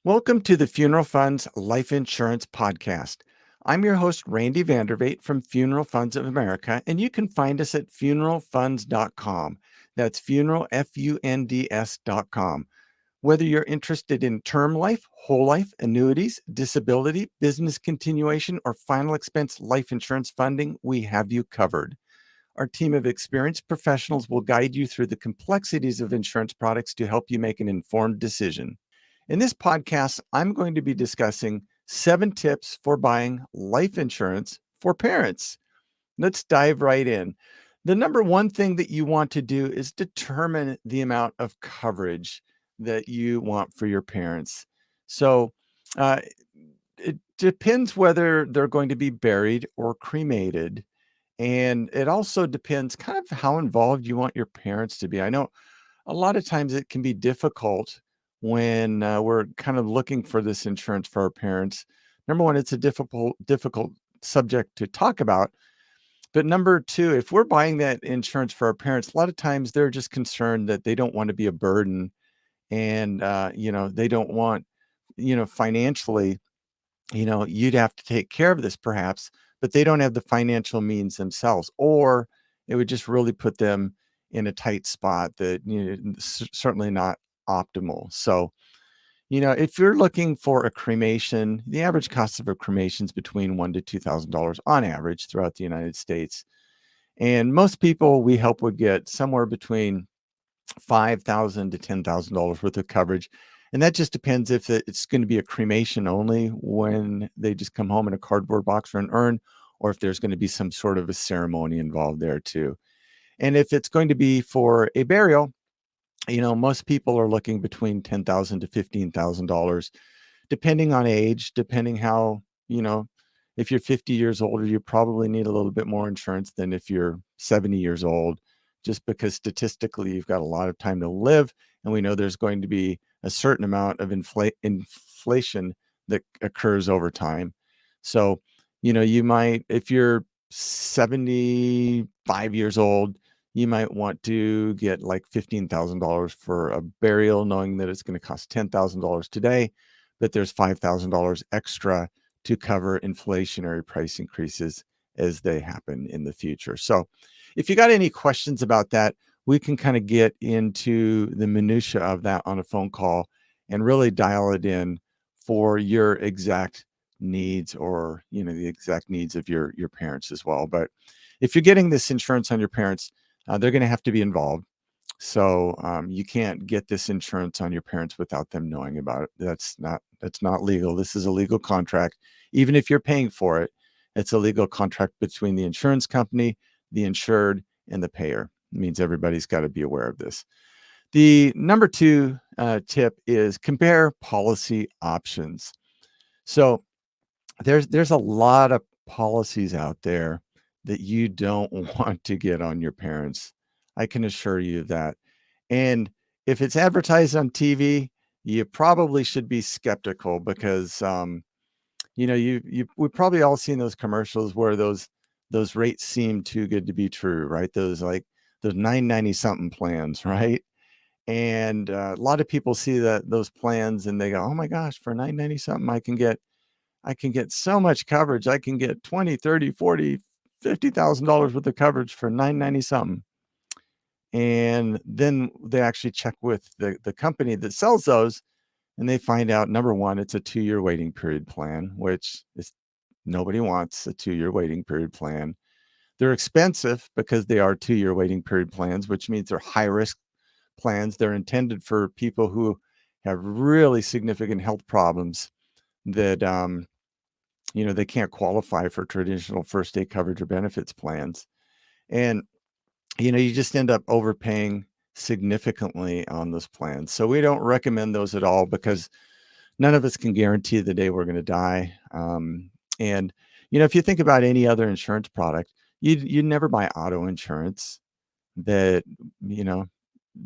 Welcome to the Funeral Funds Life Insurance Podcast. I'm your host, Randy Vandervate from Funeral Funds of America, and you can find us at funeralfunds.com. That's funeral, Funds.com. Whether you're interested in term life, whole life, annuities, disability, business continuation, or final expense life insurance funding, we have you covered. Our team of experienced professionals will guide you through the complexities of insurance products to help you make an informed decision. In this podcast, I'm going to be discussing 7 tips for buying life insurance for parents. Let's dive right in. The number one thing that you want to do is determine the amount of coverage that you want for your parents. So uh, it depends whether they're going to be buried or cremated. And it also depends kind of how involved you want your parents to be. I know a lot of times it can be difficult when we're kind of looking for this insurance for our parents. Number one, it's a difficult subject to talk about. But number two, if we're buying that insurance for our parents, a lot of times they're just concerned that they don't want to be a burden, and they don't want, financially, you'd have to take care of this perhaps, but they don't have the financial means themselves, or it would just really put them in a tight spot that, certainly not optimal. So, if you're looking for a cremation, the average cost of a cremation is between $1,000 to $2,000 on average throughout the United States. And most people we help would get somewhere between $5,000 to $10,000 worth of coverage. And that just depends if it's going to be a cremation only when they just come home in a cardboard box or an urn, or if there's going to be some sort of a ceremony involved there too. And if it's going to be for a burial, most people are looking between $10,000 to $15,000, depending on age, depending how, if you're 50 years older, you probably need a little bit more insurance than if you're 70 years old, just because statistically you've got a lot of time to live. And we know there's going to be a certain amount of inflation that occurs over time. So, you might, if you're 75 years old, you might want to get like $15,000 for a burial, knowing that it's going to cost $10,000 today, but there's $5,000 extra to cover inflationary price increases as they happen in the future. So if you got any questions about that, we can kind of get into the minutia of that on a phone call and really dial it in for your exact needs, or the exact needs of your parents as well. But if you're getting this insurance on your parents, they're going to have to be involved. So you can't get this insurance on your parents without them knowing about it. That's not legal. This is a legal contract. Even if you're paying for it, it's a legal contract between the insurance company, the insured, and the payer. It means everybody's got to be aware of this. The number two tip is compare policy options. So there's a lot of policies out there that you don't want to get on your parents. I can assure you of that. And if it's advertised on TV, you probably should be skeptical because we've probably all seen those commercials where those rates seem too good to be true, right? Those 990 something plans, right? And a lot of people see those plans and they go, "Oh my gosh, for 990 something I can get so much coverage. I can get 20, 30, 40, $50,000 worth of coverage for 990 something." And then they actually check with the company that sells those, and they find out, number one, it's a 2-year waiting period plan, which is nobody wants a 2-year waiting period plan. They're expensive because they are 2-year waiting period plans, which means they're high risk plans. They're intended for people who have really significant health problems that they can't qualify for traditional first day coverage or benefits plans. And, you just end up overpaying significantly on those plans. So we don't recommend those at all because none of us can guarantee the day we're going to die. And, if you think about any other insurance product, you'd never buy auto insurance that, you know,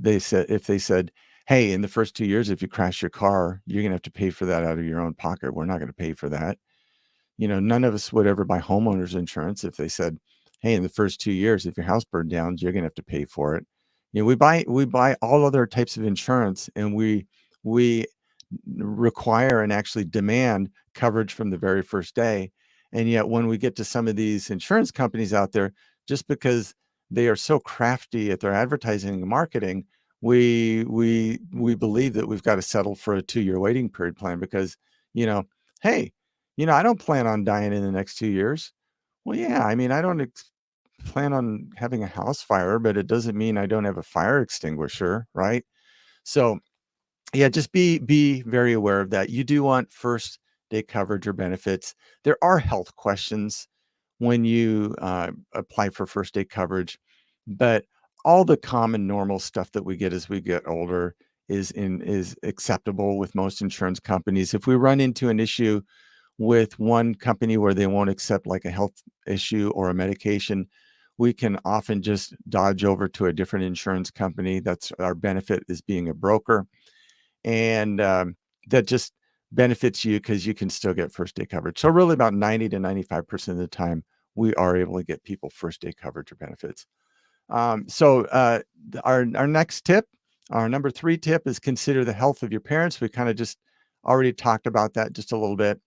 if they said, "Hey, in the first 2 years, if you crash your car, you're going to have to pay for that out of your own pocket. We're not going to pay for that." None of us would ever buy homeowners insurance if they said, "Hey, in the first 2 years, if your house burned down, you're going to have to pay for it." We buy all other types of insurance, and we require and actually demand coverage from the very first day. And yet, when we get to some of these insurance companies out there, just because they are so crafty at their advertising and marketing, we believe that we've got to settle for a 2-year waiting period plan because, you know, hey, I don't plan on dying in the next 2 years. Well, yeah, I mean, I don't plan on having a house fire, but it doesn't mean I don't have a fire extinguisher, right? So yeah, just be very aware of that. You do want first day coverage or benefits. There are health questions when you apply for first day coverage, but all the common normal stuff that we get as we get older is acceptable with most insurance companies. If we run into an issue with one company where they won't accept like a health issue or a medication, we can often just dodge over to a different insurance company. That's our benefit is being a broker, and that just benefits you because you can still get first day coverage. So really about 90 to 95% of the time, we are able to get people first day coverage or benefits. Our next tip, our number 3 tip is consider the health of your parents. We kind of just already talked about that just a little bit.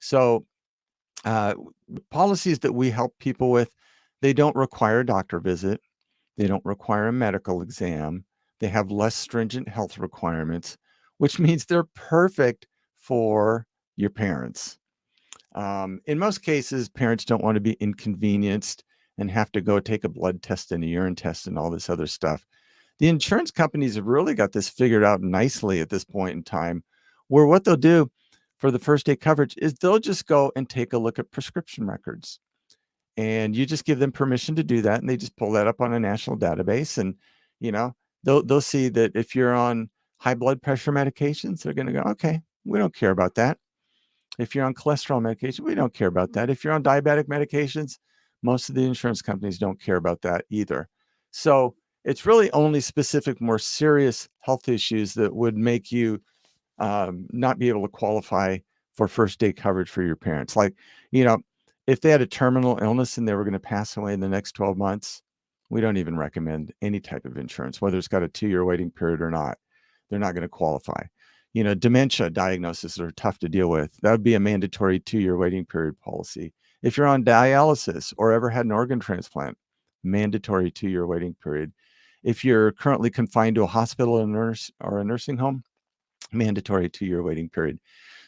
So uh, policies that we help people with, they don't require a doctor visit. They don't require a medical exam. They have less stringent health requirements, which means they're perfect for your parents. In most cases, parents don't want to be inconvenienced and have to go take a blood test and a urine test and all this other stuff. The insurance companies have really got this figured out nicely at this point in time, where what they'll do for the first day coverage is they'll just go and take a look at prescription records, and you just give them permission to do that, and they just pull that up on a national database, and you know they'll see that if you're on high blood pressure medications, they're going to go, okay, we don't care about that. If you're on cholesterol medication, we don't care about that. If you're on diabetic medications, most of the insurance companies don't care about that either. So it's really only specific more serious health issues that would make you not be able to qualify for first day coverage for your parents. Like, you know, if they had a terminal illness and they were going to pass away in the next 12 months, we don't even recommend any type of insurance, whether it's got a 2-year waiting period or not. They're not going to qualify. Dementia diagnoses are tough to deal with. That would be a mandatory 2-year waiting period policy. If you're on dialysis or ever had an organ transplant, mandatory 2-year waiting period. If you're currently confined to a hospital or a nursing home, mandatory 2-year waiting period.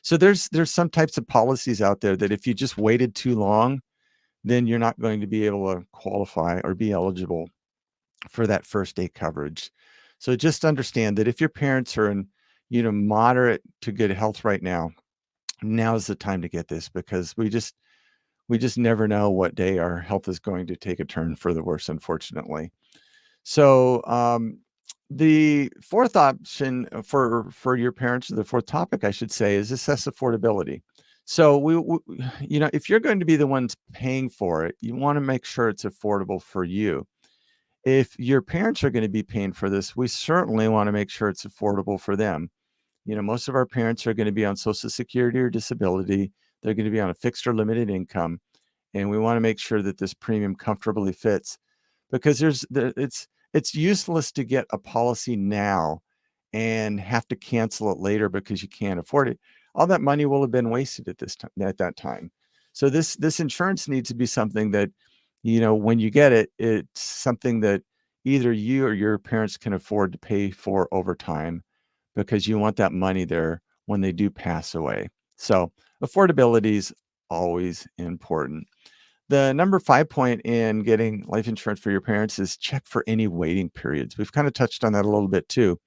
So there's some types of policies out there that if you just waited too long, then you're not going to be able to qualify or be eligible for that first day coverage. So just understand that if your parents are in, moderate to good health right now is the time to get this, because we just never know what day our health is going to take a turn for the worse, unfortunately. So, the fourth option for your parents, the fourth topic, I should say, is assess affordability. So if you're going to be the ones paying for it, you want to make sure it's affordable for you. If your parents are going to be paying for this, we certainly want to make sure it's affordable for them. Most of our parents are going to be on Social Security or disability. They're going to be on a fixed or limited income, and we want to make sure that this premium comfortably fits, because it's useless to get a policy now and have to cancel it later because you can't afford it. All that money will have been wasted at that time. So this insurance needs to be something that, when you get it, it's something that either you or your parents can afford to pay for over time, because you want that money there when they do pass away. So affordability is always important. The number 5 point in getting life insurance for your parents is check for any waiting periods. We've kind of touched on that a little bit too.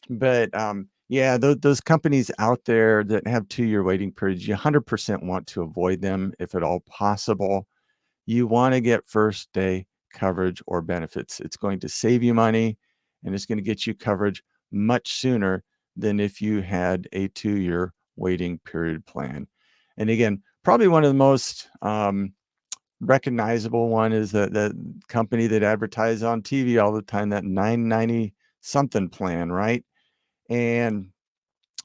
But yeah, those companies out there that have 2-year waiting periods, you 100% want to avoid them if at all possible. You want to get first day coverage or benefits. It's going to save you money, and it's going to get you coverage much sooner than if you had a 2-year waiting period plan. And again, probably one of the most recognizable one is that company that advertise on TV all the time, that 990 something plan, right? And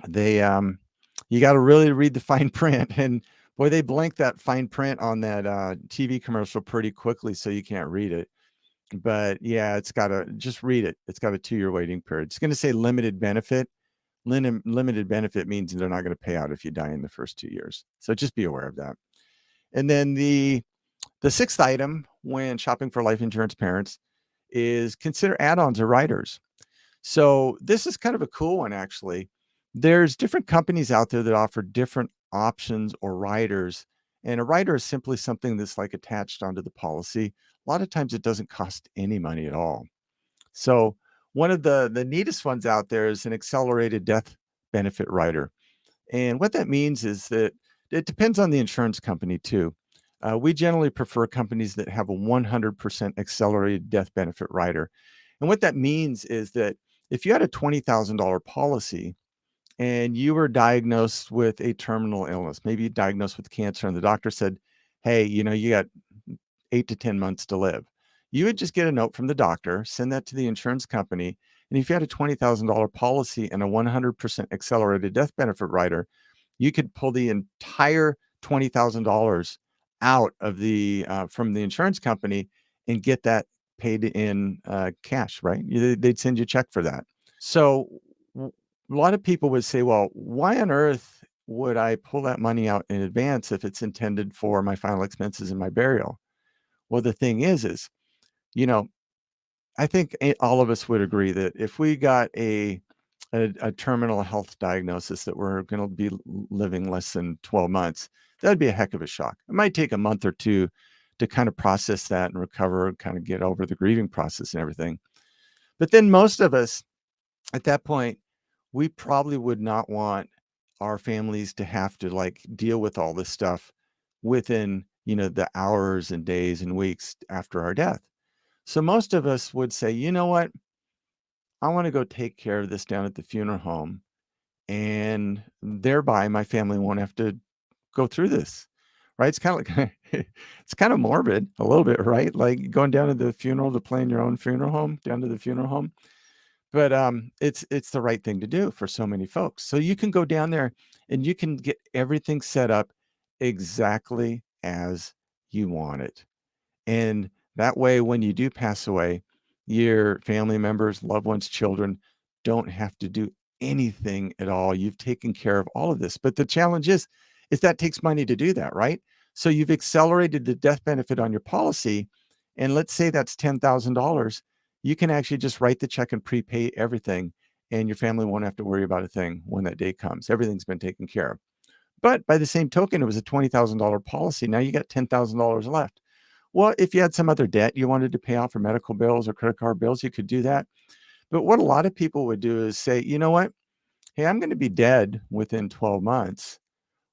they you got to really read the fine print, and boy, they blank that fine print on that TV commercial pretty quickly so you can't read it. But yeah, just read it. It's got a 2-year waiting period. It's going to say limited benefit, Limited benefit means they're not going to pay out if you die in the first 2 years. So just be aware of that. And then the sixth item when shopping for life insurance parents is consider add-ons or riders. So this is kind of a cool one, actually. There's different companies out there that offer different options or riders. And a rider is simply something that's like attached onto the policy. A lot of times it doesn't cost any money at all. So one of the neatest ones out there is an accelerated death benefit rider. And what that means is that it depends on the insurance company too. We generally prefer companies that have a 100% accelerated death benefit rider. And what that means is that if you had a $20,000 policy and you were diagnosed with a terminal illness, maybe diagnosed with cancer, and the doctor said, hey, you got 8 to 10 months to live. You would just get a note from the doctor, send that to the insurance company. And if you had a $20,000 policy and a 100% accelerated death benefit rider, you could pull the entire $20,000 out of the from the insurance company and get that paid in cash, right? They'd send you a check for that. So a lot of people would say, well, why on earth would I pull that money out in advance if it's intended for my final expenses and my burial? Well, the thing is, you know, I think all of us would agree that if we got a terminal health diagnosis that we're going to be living less than 12 months, that'd be a heck of a shock. It might take a month or two to kind of process that and recover, kind of get over the grieving process and everything. But then most of us at that point, we probably would not want our families to have to like deal with all this stuff within, the hours and days and weeks after our death. So most of us would say, you know what? I want to go take care of this down at the funeral home. And thereby my family won't have to go through this. Right. It's kind of like it's kind of morbid a little bit, right? Like going down to the funeral to plan your own funeral home, down to the funeral home. But it's the right thing to do for so many folks. So you can go down there and you can get everything set up exactly as you want it. And that way, when you do pass away, your family members, loved ones, children don't have to do anything at all. You've taken care of all of this. But the challenge is that takes money to do that, right? So you've accelerated the death benefit on your policy. And let's say that's $10,000. You can actually just write the check and prepay everything. And your family won't have to worry about a thing when that day comes. Everything's been taken care of. But by the same token, it was a $20,000 policy. Now you got $10,000 left. Well, if you had some other debt you wanted to pay off for medical bills or credit card bills, you could do that. But what a lot of people would do is say, you know what? Hey, I'm going to be dead within 12 months.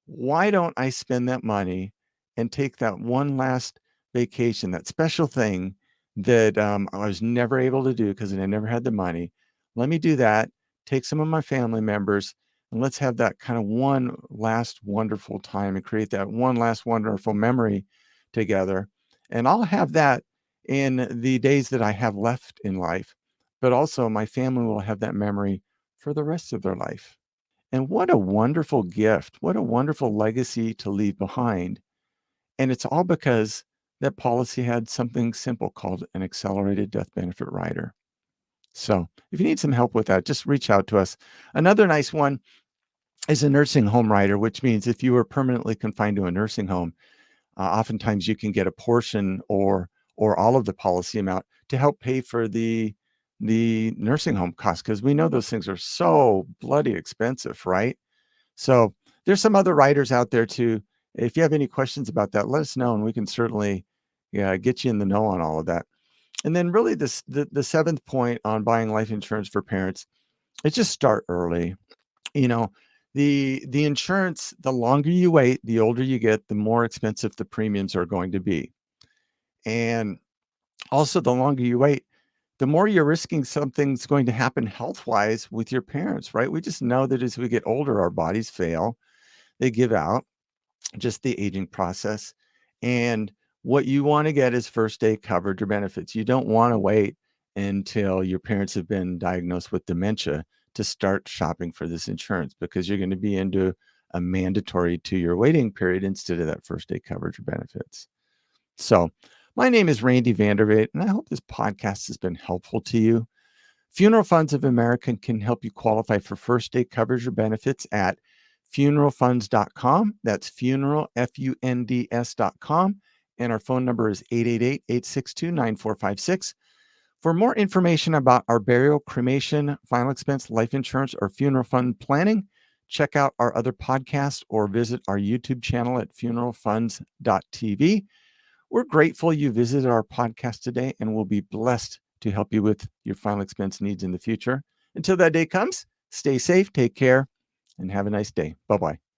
Why don't I spend that money and take that one last vacation, that special thing that I was never able to do because I never had the money? Let me do that, take some of my family members, and let's have that kind of one last wonderful time and create that one last wonderful memory together. And I'll have that in the days that I have left in life, but also my family will have that memory for the rest of their life. And what a wonderful gift. What a wonderful legacy to leave behind. And it's all because that policy had something simple called an accelerated death benefit rider. So if you need some help with that, just reach out to us. Another nice one is a nursing home rider, which means if you were permanently confined to a nursing home, oftentimes you can get a portion or all of the policy amount to help pay for the nursing home costs, because we know those things are so bloody expensive, right? So there's some other writers out there too. If you have any questions about that, let us know and we can certainly, yeah, get you in the know on all of that. And then really the seventh point on buying life insurance for parents is just start early. You know, the insurance, the longer you wait, the older you get, the more expensive the premiums are going to be. And also the longer you wait, the more you're risking something's going to happen health-wise with your parents, right? We just know that as we get older, our bodies fail, they give out, just the aging process. And what you want to get is first day coverage or benefits. You don't want to wait until your parents have been diagnosed with dementia to start shopping for this insurance, because you're going to be into a mandatory 2-year waiting period instead of that first day coverage or benefits. So my name is Randy Vandervate, and I hope this podcast has been helpful to you. Funeral Funds of America can help you qualify for first day coverage or benefits at funeralfunds.com. That's funeral, FUNDS.com. And our phone number is 888-862-9456. For more information about our burial, cremation, final expense, life insurance, or funeral fund planning, check out our other podcasts or visit our YouTube channel at funeralfunds.tv. We're grateful you visited our podcast today, and we'll be blessed to help you with your final expense needs in the future. Until that day comes, stay safe, take care, and have a nice day. Bye-bye.